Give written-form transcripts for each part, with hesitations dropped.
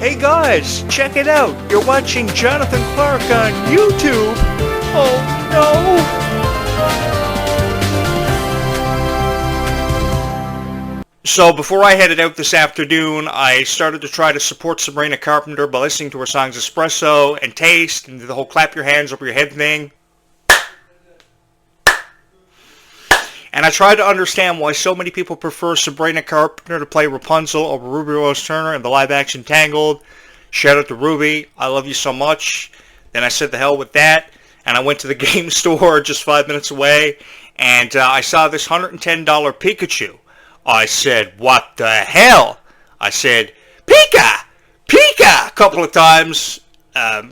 Hey guys, check it out. You're watching Jonathan Clarke on YouTube. Oh no. So before I headed out this afternoon, I started to try to support Sabrina Carpenter by listening to her songs Espresso and Taste and the whole clap your hands over your head thing. And I tried to understand why so many people prefer Sabrina Carpenter to play Rapunzel over Ruby Rose Turner in the live-action Tangled. Shout out to Ruby. I love you so much. Then I said the hell with that, and I went to the game store just 5 minutes away, and I saw this $110 Pikachu. I said, what the hell? I said, Pika! Pika! A couple of times.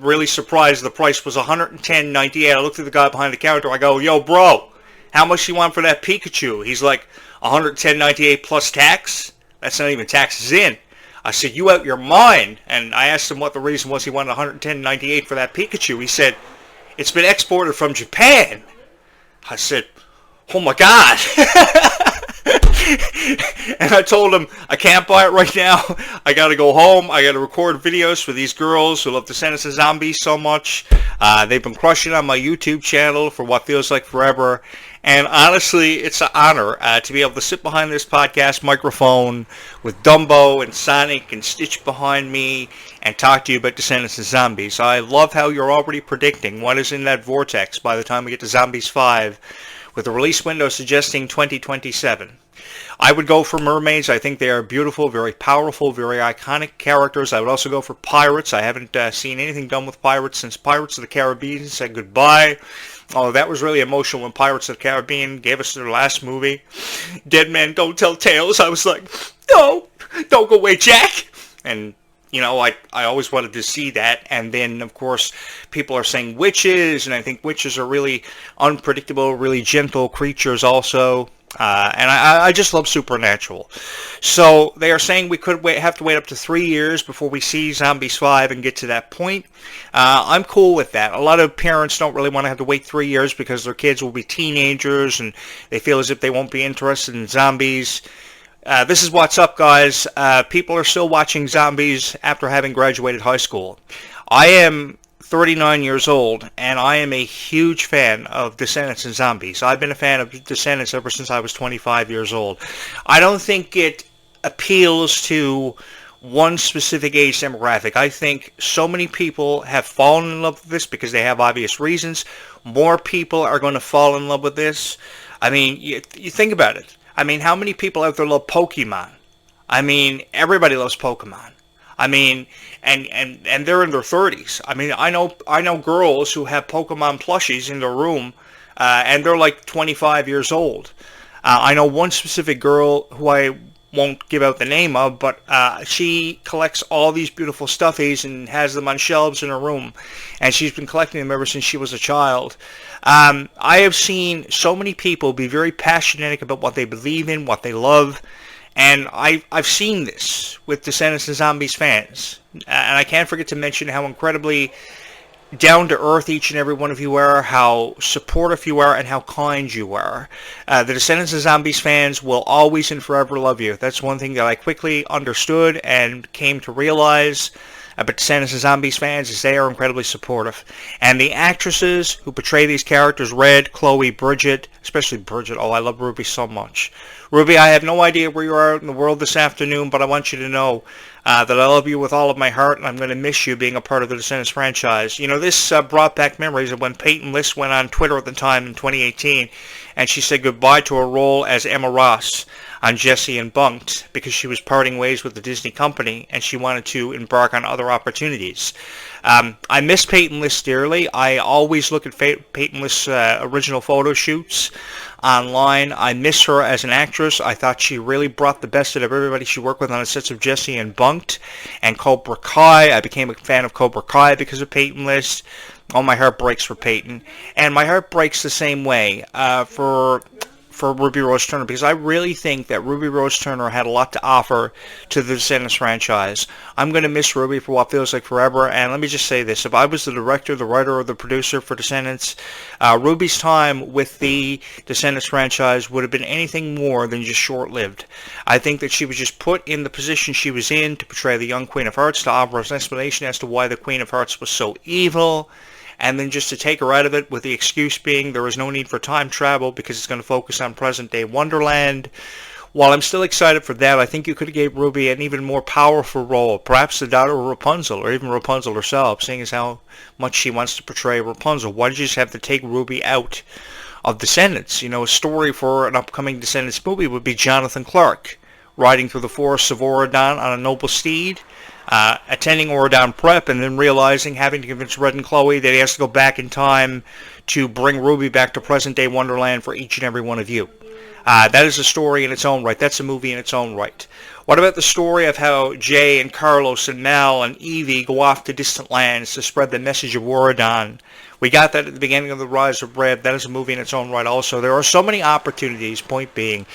Really surprised the price was $110.98. I looked at the guy behind the counter. I go, yo, bro. How much you want for that Pikachu? He's like, $110.98 plus tax? That's not even taxes in. I said, you out your mind. And I asked him what the reason was he wanted $110.98 for that Pikachu. He said, it's been exported from Japan. I said, oh my God. And I told him, I can't buy it right now. I got to go home. I got to record videos for these girls who love Descendants of Zombies so much. They've been crushing on my YouTube channel for what feels like forever. And honestly, it's an honor to be able to sit behind this podcast microphone with Dumbo and Sonic and Stitch behind me and talk to you about Descendants of Zombies. I love how you're already predicting what is in that vortex by the time we get to Zombies 5, with the release window suggesting 2027. I would go for mermaids. I think they are beautiful, very powerful, very iconic characters. I would also go for pirates. I haven't seen anything done with pirates since Pirates of the Caribbean said goodbye. Oh, that was really emotional when Pirates of the Caribbean gave us their last movie. Dead Men Don't Tell Tales. I was like, no, don't go away, Jack. And, you know, I always wanted to see that. And then, of course, people are saying witches, and I think witches are really unpredictable, really gentle creatures also. And I just love supernatural. So they are saying we could have to wait up to 3 years before we see Zombies 5 and get to that point. I'm cool with that. A lot of parents don't really want to have to wait 3 years because their kids will be teenagers and they feel as if they won't be interested in zombies. This is what's up, guys. People are still watching zombies after having graduated high school. I am 39 years old, and I am a huge fan of Descendants and Zombies. I've been a fan of Descendants ever since I was 25 years old. I don't think it appeals to one specific age demographic. I think so many people have fallen in love with this because they have obvious reasons. More people are going to fall in love with this. I mean, you think about it. I mean, how many people out there love Pokemon? I mean, everybody loves Pokemon. I mean, and they're in their 30s. I mean, I know girls who have Pokemon plushies in their room, and they're like 25 years old. I know one specific girl who I won't give out the name of, but she collects all these beautiful stuffies and has them on shelves in her room, and she's been collecting them ever since she was a child. I have seen so many people be very passionate about what they believe in, what they love. And I've seen this with Descendants and Zombies fans. And I can't forget to mention how incredibly down-to-earth each and every one of you are, how supportive you are, and how kind you are. The Descendants and Zombies fans will always and forever love you. That's one thing that I quickly understood and came to realize about Descendants and Zombies fans is they are incredibly supportive. And the actresses who portray these characters, Red, Chloe, Bridget, especially Bridget, oh, I love Ruby so much. Ruby, I have no idea where you are out in the world this afternoon, but I want you to know that I love you with all of my heart, and I'm going to miss you being a part of the Descendants franchise. You know, this brought back memories of when Peyton List went on Twitter at the time in 2018, and she said goodbye to her role as Emma Ross on Jesse and Bunked because she was parting ways with the Disney company and she wanted to embark on other opportunities. I miss Peyton List dearly. I always look at Peyton List's original photo shoots online. I miss her as an actress. I thought she really brought the best out of everybody she worked with on the sets of Jesse and Bunked and Cobra Kai. I became a fan of Cobra Kai because of Peyton List. Oh, my heart breaks for Peyton. And my heart breaks the same way for for Ruby Rose Turner, because I really think that Ruby Rose Turner had a lot to offer to the Descendants franchise. I'm going to miss Ruby for what feels like forever, and let me just say this. If I was the director, the writer, or the producer for Descendants, Ruby's time with the Descendants franchise would have been anything more than just short-lived. I think that she was just put in the position she was in to portray the young Queen of Hearts, to offer us an explanation as to why the Queen of Hearts was so evil, and then just to take her out of it with the excuse being there was no need for time travel because it's going to focus on present-day Wonderland. While I'm still excited for that, I think you could have gave Ruby an even more powerful role, perhaps the daughter of Rapunzel, or even Rapunzel herself, seeing as how much she wants to portray Rapunzel. Why did you just have to take Ruby out of Descendants? You know, a story for an upcoming Descendants movie would be Jonathan Clarke riding through the forests of Auradon on a noble steed, attending Auradon Prep, and then realizing, having to convince Red and Chloe that he has to go back in time to bring Ruby back to present-day Wonderland for each and every one of you. That is a story in its own right. That's a movie in its own right. What about the story of how Jay and Carlos and Mel and Evie go off to distant lands to spread the message of Auradon? We got that at the beginning of The Rise of Red. That is a movie in its own right also. There are so many opportunities, point being,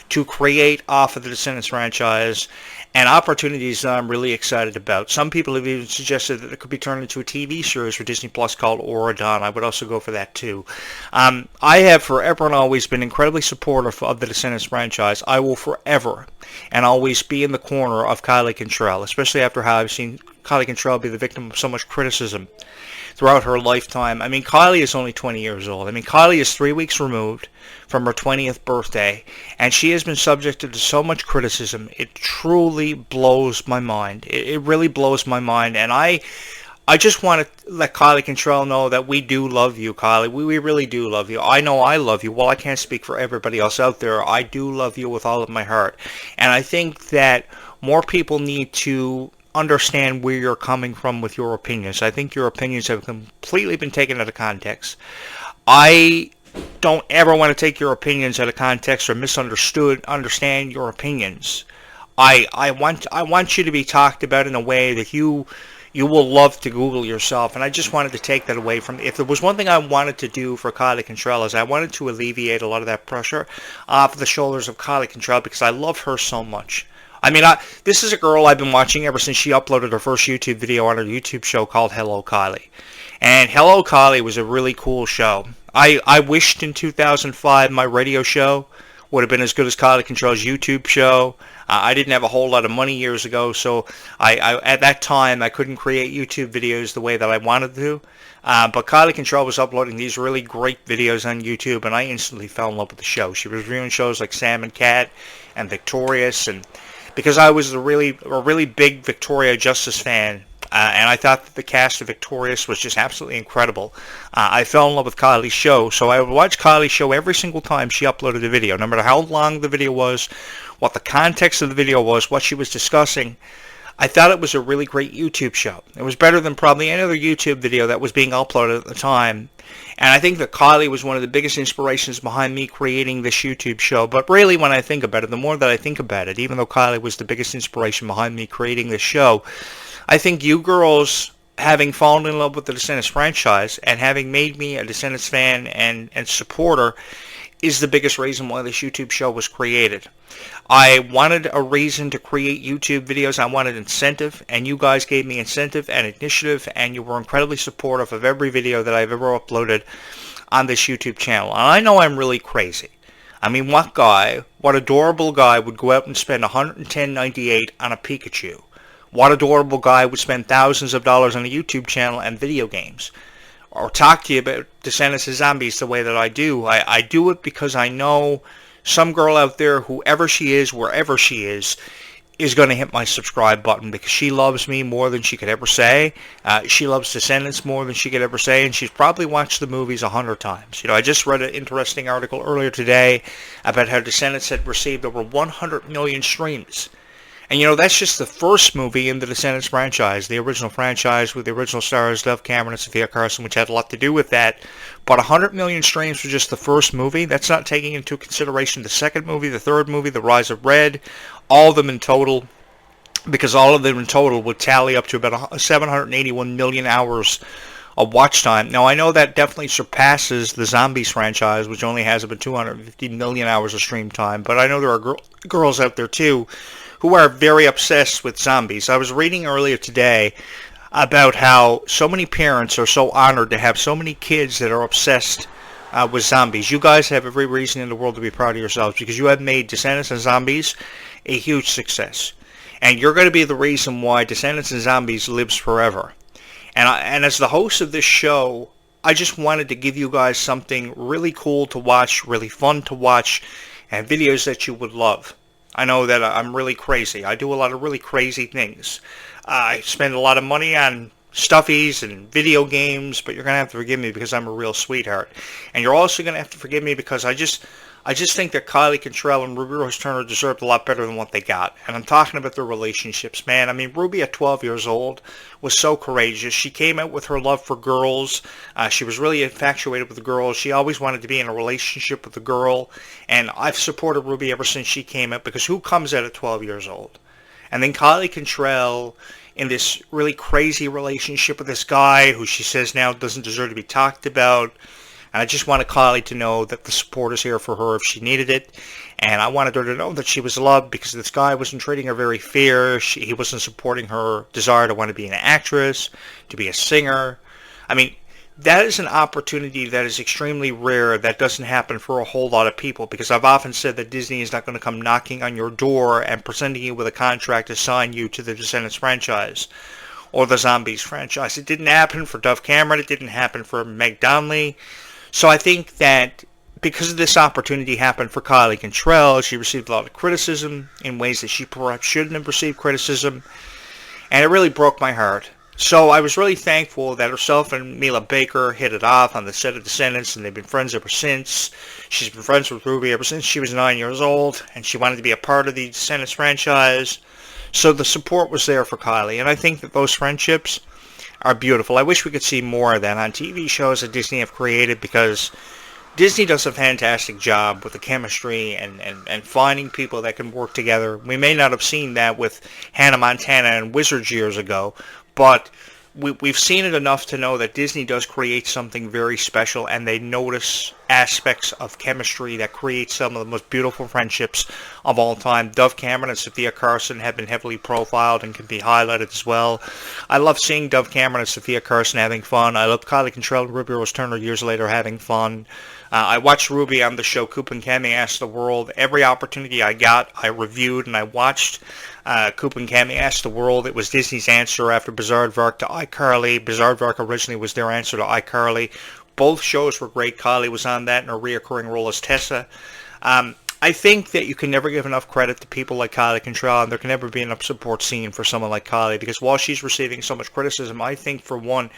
to create off of the Descendants franchise, and opportunities that I'm really excited about. Some people have even suggested that it could be turned into a TV series for Disney Plus called Auradon. I would also go for that too. I have forever and always been incredibly supportive of the Descendants franchise. I will forever and always be in the corner of Kylie Cantrell, especially after how I've seen Kylie Cantrell be the victim of so much criticism throughout her lifetime. I mean, Kylie is only 20 years old. I mean, Kylie is 3 weeks removed from her 20th birthday, and she has been subjected to so much criticism. It truly blows my mind. It really blows my mind, and I just want to let Kylie Cantrell know that we do love you, Kylie. We really do love you. I know I love you. Well, I can't speak for everybody else out there. I do love you with all of my heart, and I think that more people need to understand where you're coming from with your opinions. I think your opinions have completely been taken out of context. I don't ever want to take your opinions out of context or understand your opinions. I want you to be talked about in a way that you will love to Google yourself, and I just wanted to take that away from. If there was one thing I wanted to do for Kylie Cantrell, is I wanted to alleviate a lot of that pressure off the shoulders of Kylie Cantrell, because I love her so much. I mean, this is a girl I've been watching ever since she uploaded her first YouTube video on her YouTube show called Hello Kylie. And Hello Kylie was a really cool show. I wished in 2005 my radio show would have been as good as Kylie Cantrell's YouTube show. I didn't have a whole lot of money years ago, so I at that time I couldn't create YouTube videos the way that I wanted to. But Kylie Cantrell was uploading these really great videos on YouTube, and I instantly fell in love with the show. She was reviewing shows like Sam and Cat and Victorious, and because I was a really big Victoria Justice fan, and I thought that the cast of Victorious was just absolutely incredible, I fell in love with Kylie's show. So I would watch Kylie's show every single time she uploaded a video, no matter how long the video was, what the context of the video was, what she was discussing. I thought it was a really great YouTube show. It was better than probably any other YouTube video that was being uploaded at the time. And I think that Kylie was one of the biggest inspirations behind me creating this YouTube show. But really, when I think about it, the more that I think about it, even though Kylie was the biggest inspiration behind me creating this show, I think you girls, having fallen in love with the Descendants franchise and having made me a Descendants fan and supporter, is the biggest reason why this YouTube show was created. I wanted a reason to create YouTube videos. I wanted incentive, and you guys gave me incentive and initiative, and you were incredibly supportive of every video that I've ever uploaded on this YouTube channel. And I know I'm really crazy. I mean, what adorable guy would go out and spend $110.98 on a Pikachu? What adorable guy would spend thousands of dollars on a YouTube channel and video games? Or talk to you about Descendants of Zombies the way that I do. I do it because I know some girl out there, whoever she is, wherever she is going to hit my subscribe button, because she loves me more than she could ever say. She loves Descendants more than she could ever say, and she's probably watched the movies 100 times. You know, I just read an interesting article earlier today about how Descendants had received over 100 million streams. And, you know, that's just the first movie in the Descendants franchise, the original franchise with the original stars, Dove Cameron and Sophia Carson, which had a lot to do with that. But 100 million streams for just the first movie. That's not taking into consideration the second movie, the third movie, The Rise of Red, all of them in total, because all of them in total would tally up to about 781 million hours of watch time. Now, I know that definitely surpasses the Zombies franchise, which only has about 250 million hours of stream time, but I know there are girls out there too who are very obsessed with zombies. I was reading earlier today about how so many parents are so honored to have so many kids that are obsessed with zombies. You guys have every reason in the world to be proud of yourselves because you have made Descendants and Zombies a huge success. And you're going to be the reason why Descendants and Zombies lives forever. And as the host of this show, I just wanted to give you guys something really cool to watch, really fun to watch, and videos that you would love. I know that I'm really crazy. I do a lot of really crazy things. I spend a lot of money on stuffies and video games, but you're going to have to forgive me because I'm a real sweetheart. And you're also going to have to forgive me because I just think that Kylie Cantrell and Ruby Rose Turner deserved a lot better than what they got. And I'm talking about their relationships, man. I mean, Ruby at 12 years old was so courageous. She came out with her love for girls. She was really infatuated with the girls. She always wanted to be in a relationship with a girl. And I've supported Ruby ever since she came out because who comes out at 12 years old? And then Kylie Cantrell in this really crazy relationship with this guy who she says now doesn't deserve to be talked about. And I just wanted Kylie to know that the support is here for her if she needed it. And I wanted her to know that she was loved because this guy wasn't treating her very fair. He wasn't supporting her desire to want to be an actress, to be a singer. I mean, that is an opportunity that is extremely rare that doesn't happen for a whole lot of people because I've often said that Disney is not going to come knocking on your door and presenting you with a contract to sign you to the Descendants franchise or the Zombies franchise. It didn't happen for Dove Cameron. It didn't happen for Meg Donnelly. So I think that because this opportunity happened for Kylie Cantrell, she received a lot of criticism in ways that she perhaps shouldn't have received criticism, and it really broke my heart. So I was really thankful that herself and Mila Baker hit it off on the set of Descendants, and they've been friends ever since. She's been friends with Ruby ever since she was 9 years old, and she wanted to be a part of the Descendants franchise. So the support was there for Kylie, and I think that those friendships are beautiful. I wish we could see more of that on TV shows that Disney have created because Disney does a fantastic job with the chemistry and finding people that can work together. We may not have seen that with Hannah Montana and Wizards years ago, but we've seen it enough to know that Disney does create something very special, and they notice aspects of chemistry that create some of the most beautiful friendships of all time. Dove Cameron and Sophia Carson have been heavily profiled and can be highlighted as well. I love seeing Dove Cameron and Sophia Carson having fun. I love Kylie Cantrell and Ruby Rose Turner years later having fun. I watched Ruby on the show Coop and Cami Ask the World. Every opportunity I got, I reviewed and I watched. Coop and Cami Asked the World. It was Disney's answer after Bizaardvark to iCarly. Bizaardvark originally was their answer to iCarly. Both shows were great. Kylie was on that in a reoccurring role as Tessa. I think that you can never give enough credit to people like Kylie Cantrell, and there can never be enough support seen for someone like Kylie, because while she's receiving so much criticism, I think, for one,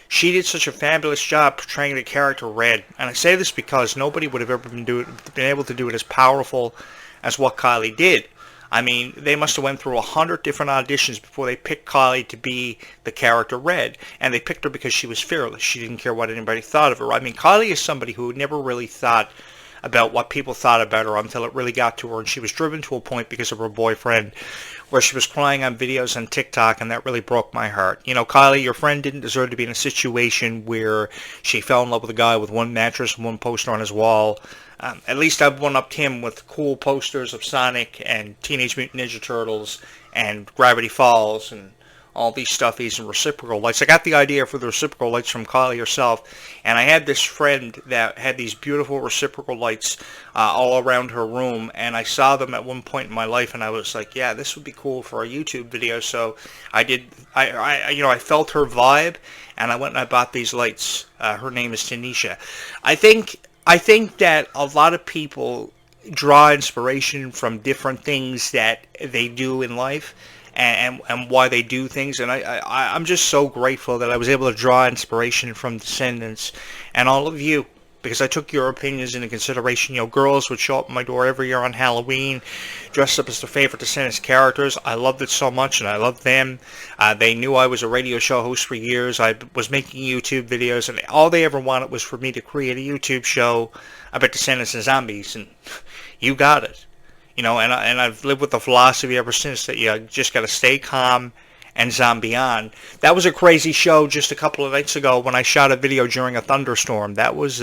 she did such a fabulous job portraying the character Red. And I say this because nobody would have ever been able to do it as powerful as what Kylie did. I mean, they must have went through 100 different auditions before they picked Kylie to be the character Red. And they picked her because she was fearless. She didn't care what anybody thought of her. I mean, Kylie is somebody who never really thought about what people thought about her until it really got to her. And she was driven to a point because of her boyfriend where she was crying on videos on TikTok, and that really broke my heart. You know, Kylie, your friend didn't deserve to be in a situation where she fell in love with a guy with one mattress and one poster on his wall. At least I've one-upped him with cool posters of Sonic and Teenage Mutant Ninja Turtles and Gravity Falls and all these stuffies and reciprocal lights. I got the idea for the reciprocal lights from Kylie herself, and I had this friend that had these beautiful reciprocal lights all around her room, and I saw them at one point in my life, and I was like, yeah, this would be cool for a YouTube video. So I did. I felt her vibe, and I went and I bought these lights. Her name is Tanisha. I think that a lot of people draw inspiration from different things that they do in life and why they do things. And I'm just so grateful that I was able to draw inspiration from Descendants and all of you, because I took your opinions into consideration. You know, girls would show up at my door every year on Halloween, dressed up as their favorite Descendants characters. I loved it so much, and I loved them. They knew I was a radio show host for years. I was making YouTube videos, and all they ever wanted was for me to create a YouTube show about Descendants and Zombies, and you got it. You know, and I've lived with the philosophy ever since that you just got to stay calm and Zombie On. That was a crazy show just a couple of nights ago when I shot a video during a thunderstorm. That was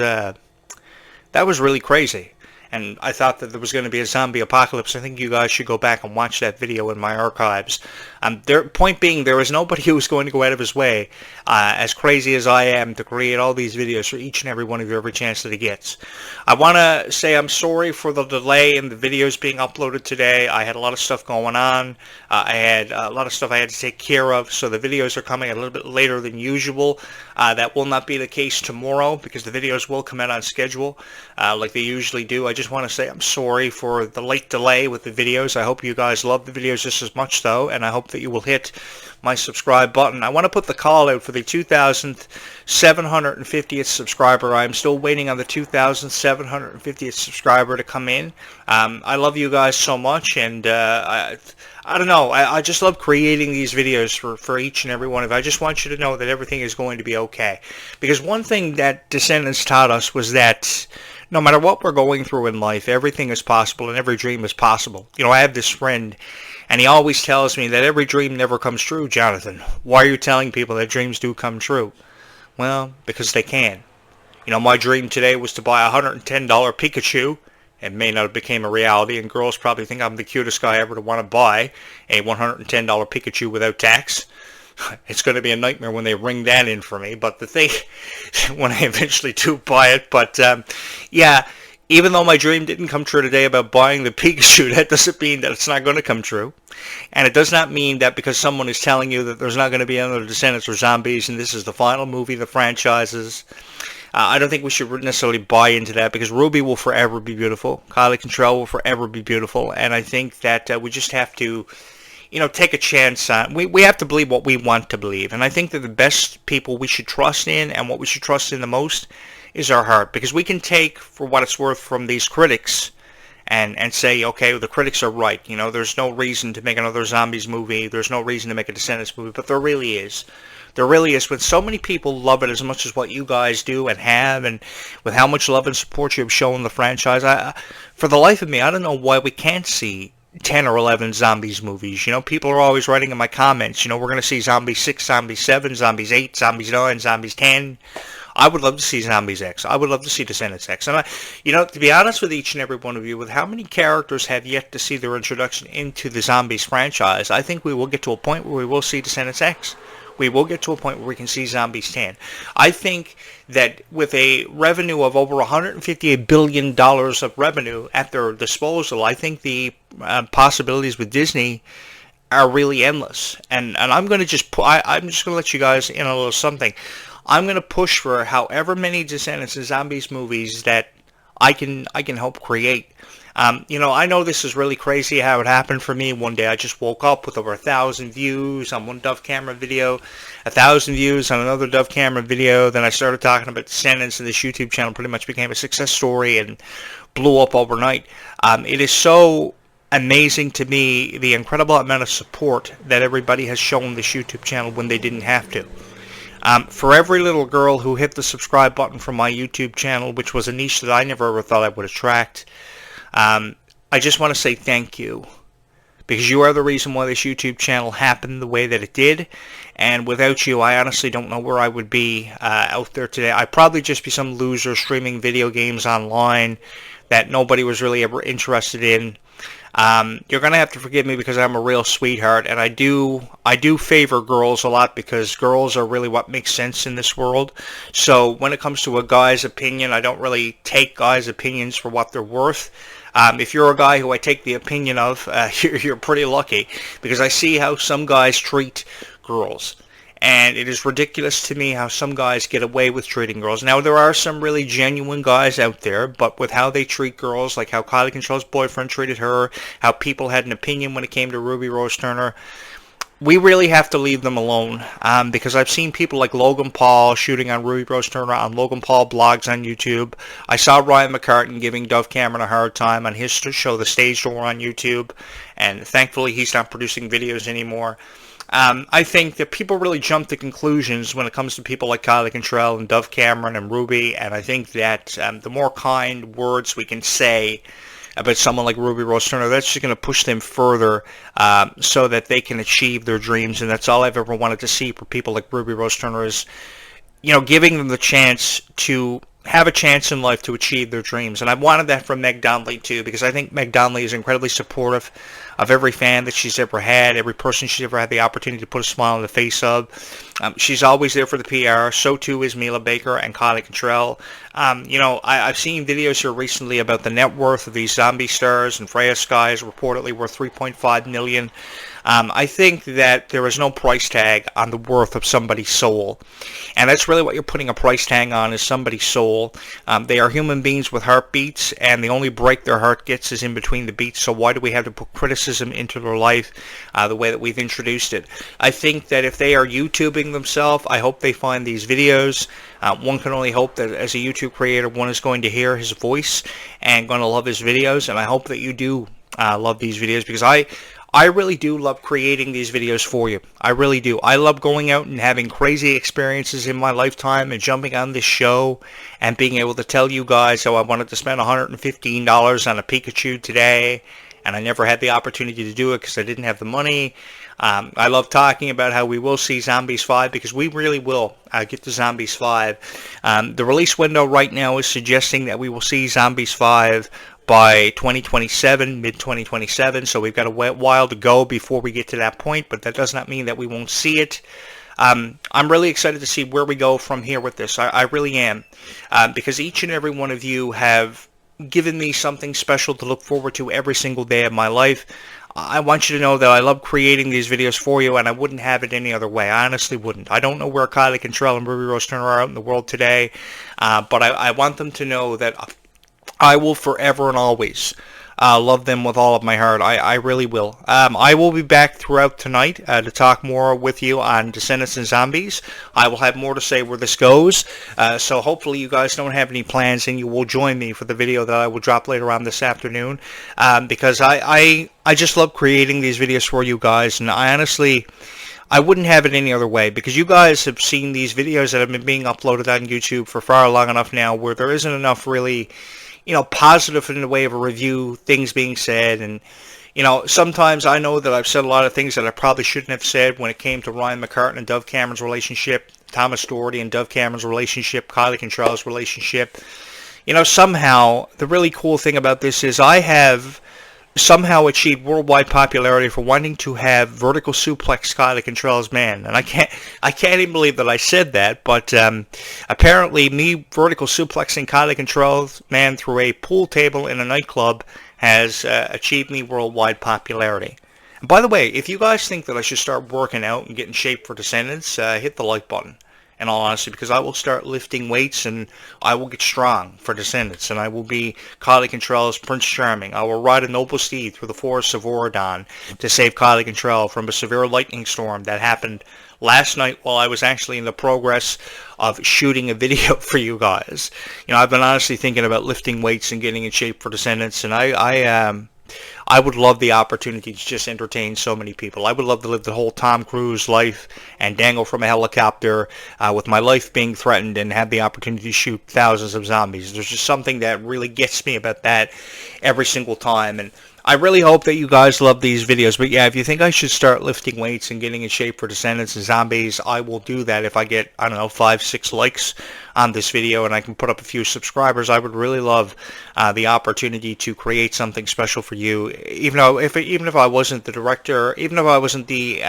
really crazy. And I thought that there was going to be a zombie apocalypse. I think you guys should go back and watch that video in my archives. Point being, there is nobody who is going to go out of his way, as crazy as I am, to create all these videos for each and every one of you every chance that he gets. I want to say I'm sorry for the delay in the videos being uploaded today. I had a lot of stuff going on. I had a lot of stuff I had to take care of, so the videos are coming a little bit later than usual. That will not be the case tomorrow because the videos will come out on schedule like they usually do. I just want to say I'm sorry for the late delay with the videos. I hope you guys love the videos just as much, though, and I hope that you will hit my subscribe button. I want to put the call out for the 2,750th subscriber. I'm still waiting on the 2,750th subscriber to come in. I love you guys so much, and I don't know. I just love creating these videos for each and every one of you. I just want you to know that everything is going to be okay. Because one thing that Descendants taught us was that no matter what we're going through in life, everything is possible and every dream is possible. You know, I have this friend, and he always tells me that every dream never comes true, Jonathan. Why are you telling people that dreams do come true? Well, because they can. You know, my dream today was to buy a $110 Pikachu. It may not have became a reality, and girls probably think I'm the cutest guy ever to want to buy a $110 Pikachu without tax. It's going to be a nightmare when they ring that in for me, but the thing, when I eventually do buy it, but yeah, even though my dream didn't come true today about buying the Pikachu, that doesn't mean that it's not going to come true. And it does not mean that because someone is telling you that there's not going to be another Descendants or Zombies, and this is the final movie of the franchises, I don't think we should necessarily buy into that, because Ruby will forever be beautiful. Kylie Control will forever be beautiful. And I think that we just have to, you know, take a chance on. We have to believe what we want to believe. And I think that the best people we should trust in, and what we should trust in the most, is our heart. Because we can take, for what it's worth, from these critics and say, okay, well, the critics are right. You know, there's no reason to make another Zombies movie. There's no reason to make a Descendants movie. But there really is. There really is. When so many people love it as much as what you guys do and have, and with how much love and support you have shown the franchise, for the life of me, I don't know why we can't see 10 or 11 Zombies movies. You know, people are always writing in my comments, you know, we're going to see Zombies 6, Zombies 7, Zombies 8, Zombies 9, Zombies 10. I would love to see Zombies X. I would love to see Descendants X. And, you know, to be honest with each and every one of you, with how many characters have yet to see their introduction into the Zombies franchise, I think we will get to a point where we will see Descendants X. We will get to a point where we can see Zombies 10. I think that with a revenue of over $158 billion of revenue at their disposal, I think the possibilities with Disney are really endless. And I'm going to I'm just going to let you guys in a little something. I'm going to push for however many Descendants and Zombies movies that I can help create. You know, I know this is really crazy how it happened for me. One day I just woke up with over 1,000 views on one Dove Camera video, 1,000 views on another Dove Camera video. Then I started talking about Descendants, and this YouTube channel pretty much became a success story and blew up overnight. It is so amazing to me the incredible amount of support that everybody has shown this YouTube channel when they didn't have to. For every little girl who hit the subscribe button from my YouTube channel, which was a niche that I never ever thought I would attract, I just want to say thank you, because you are the reason why this YouTube channel happened the way that it did, and without you, I honestly don't know where I would be out there today. I'd probably just be some loser streaming video games online that nobody was really ever interested in. You're going to have to forgive me because I'm a real sweetheart, and I do favor girls a lot because girls are really what makes sense in this world. So when it comes to a guy's opinion, I don't really take guys' opinions for what they're worth. If you're a guy who I take the opinion of, you're pretty lucky, because I see how some guys treat girls. And it is ridiculous to me how some guys get away with treating girls. Now, there are some really genuine guys out there, but with how they treat girls, like how Kylie Control's boyfriend treated her, how people had an opinion when it came to Ruby Rose Turner, we really have to leave them alone. Because I've seen people like Logan Paul shooting on Ruby Rose Turner on Logan Paul blogs on YouTube. I saw Ryan McCartan giving Dove Cameron a hard time on his show, The Stage Door, on YouTube. And thankfully, he's not producing videos anymore. I think that people really jump to conclusions when it comes to people like Kylie Control and Dove Cameron and Ruby, and I think that the more kind words we can say about someone like Ruby Rose Turner, that's just going to push them further so that they can achieve their dreams. And that's all I've ever wanted to see for people like Ruby Rose Turner is, giving them the chance to have a chance in life to achieve their dreams. And I wanted that from Meg Donnelly too, because I think Meg Donnelly is incredibly supportive of every fan that she's ever had, every person she's ever had the opportunity to put a smile on the face of. She's always there for the PR. So too is Mila Baker and Kylie Cantrell. I've seen videos here recently about the net worth of these zombie stars, and Freya Sky is reportedly worth $3.5 million. I think that there is no price tag on the worth of somebody's soul. And that's really what you're putting a price tag on, is somebody's soul. They are human beings with heartbeats, and the only break their heart gets is in between the beats. So why do we have to put criticism into their life the way that we've introduced it? I think that if they are YouTubing themselves, I hope they find these videos. One can only hope that as a YouTube creator, one is going to hear his voice and going to love his videos. And I hope that you do love these videos, because I really do love creating these videos for you. I really do. I love going out and having crazy experiences in my lifetime and jumping on this show and being able to tell you guys how I wanted to spend $115 on a Pikachu today, and I never had the opportunity to do it because I didn't have the money. I love talking about how we will see Zombies 5, because we really will get to Zombies 5. The release window right now is suggesting that we will see Zombies 5 by 2027, mid-2027, so we've got a while to go before we get to that point, but that does not mean that we won't see it. I'm really excited to see where we go from here with this. I really am, because each and every one of you have given me something special to look forward to every single day of my life. I want you to know that I love creating these videos for you, and I wouldn't have it any other way. I honestly wouldn't. I don't know where Kylie Cantrell and Ruby Rose Turner are out in the world today, but I want them to know that I will forever and always love them with all of my heart. I really will. I will be back throughout tonight to talk more with you on Descendants and Zombies. I will have more to say where this goes. So hopefully you guys don't have any plans and you will join me for the video that I will drop later on this afternoon. Because I just love creating these videos for you guys. And I wouldn't have it any other way, because you guys have seen these videos that have been being uploaded on YouTube for far long enough now where there isn't enough really positive in the way of a review, things being said. And, sometimes I know that I've said a lot of things that I probably shouldn't have said when it came to Ryan McCartan and Dove Cameron's relationship, Thomas Doherty and Dove Cameron's relationship, Kylie Cantrell's relationship. Somehow, the really cool thing about this is I have somehow achieved worldwide popularity for wanting to have vertical suplex Kylie Cantrell's man. And I can't even believe that I said that, but apparently me vertical suplexing Kylie Cantrell's man through a pool table in a nightclub has achieved me worldwide popularity. And by the way, if you guys think that I should start working out and get in shape for Descendants, hit the like button. In all honesty, because I will start lifting weights and I will get strong for Descendants, and I will be Kylie Cantrell's Prince Charming. I will ride a noble steed through the forests of Oregon to save Kylie Cantrell from a severe lightning storm that happened last night while I was actually in the progress of shooting a video for you guys. I've been honestly thinking about lifting weights and getting in shape for Descendants, and I would love the opportunity to just entertain so many people. I would love to live the whole Tom Cruise life and dangle from a helicopter with my life being threatened and have the opportunity to shoot thousands of zombies. There's just something that really gets me about that every single time. And I really hope that you guys love these videos. But yeah, if you think I should start lifting weights and getting in shape for Descendants and Zombies, I will do that if I get, 5-6 likes on this video and I can put up a few subscribers. I would really love the opportunity to create something special for you. Even if I wasn't the director, even if I wasn't the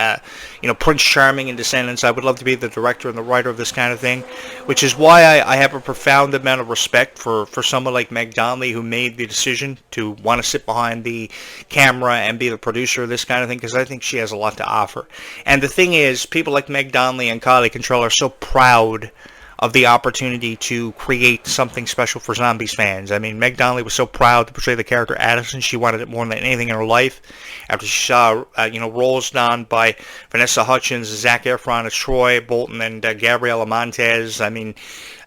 Prince Charming in Descendants, I would love to be the director and the writer of this kind of thing, which is why I have a profound amount of respect for someone like Meg Donnelly, who made the decision to want to sit behind the camera and be the producer of this kind of thing, because I think she has a lot to offer. And the thing is, people like Meg Donnelly and Kylie Cantrell are so proud of the opportunity to create something special for Zombies fans. I mean, Meg Donnelly was so proud to portray the character Addison. She wanted it more than anything in her life. After she saw, roles done by Vanessa Hudgens, Zac Efron as Troy Bolton, and Gabriela Montez. I mean,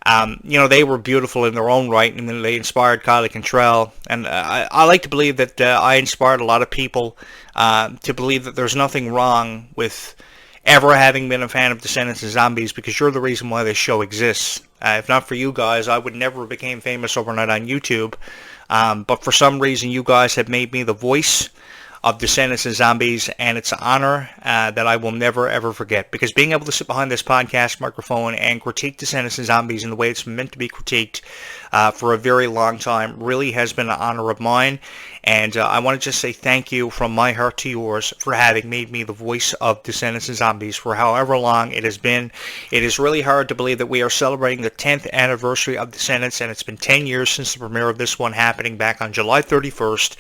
they were beautiful in their own right, and they inspired Kylie Cantrell. And I like to believe that I inspired a lot of people to believe that there's nothing wrong with ever having been a fan of Descendants and Zombies, because you're the reason why this show exists. If not for you guys, I would never have became famous overnight on YouTube. But for some reason, you guys have made me the voice of Descendants and Zombies, and it's an honor that I will never, ever forget. Because being able to sit behind this podcast microphone and critique Descendants and Zombies in the way it's meant to be critiqued for a very long time really has been an honor of mine. And I want to just say thank you from my heart to yours for having made me the voice of Descendants and Zombies for however long it has been. It is really hard to believe that we are celebrating the 10th anniversary of Descendants, and it's been 10 years since the premiere of this one happening back on July 31st,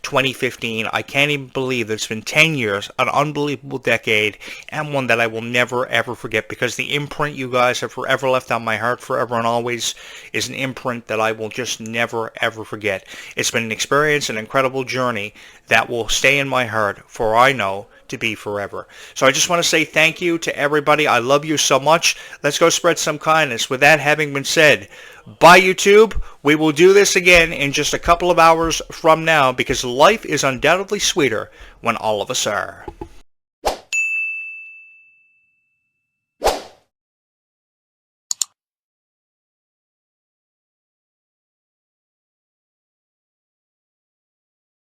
2015. I can't even believe that it's been 10 years, an unbelievable decade, and one that I will never ever forget, because the imprint you guys have forever left on my heart forever and always is an imprint that I will just never ever forget. It's been an experience, an incredible journey that will stay in my heart for I know to be forever. So I just want to say thank you to everybody. I love you so much. Let's go spread some kindness. With that having been said, bye YouTube. We will do this again in just a couple of hours from now, because life is undoubtedly sweeter when all of us are.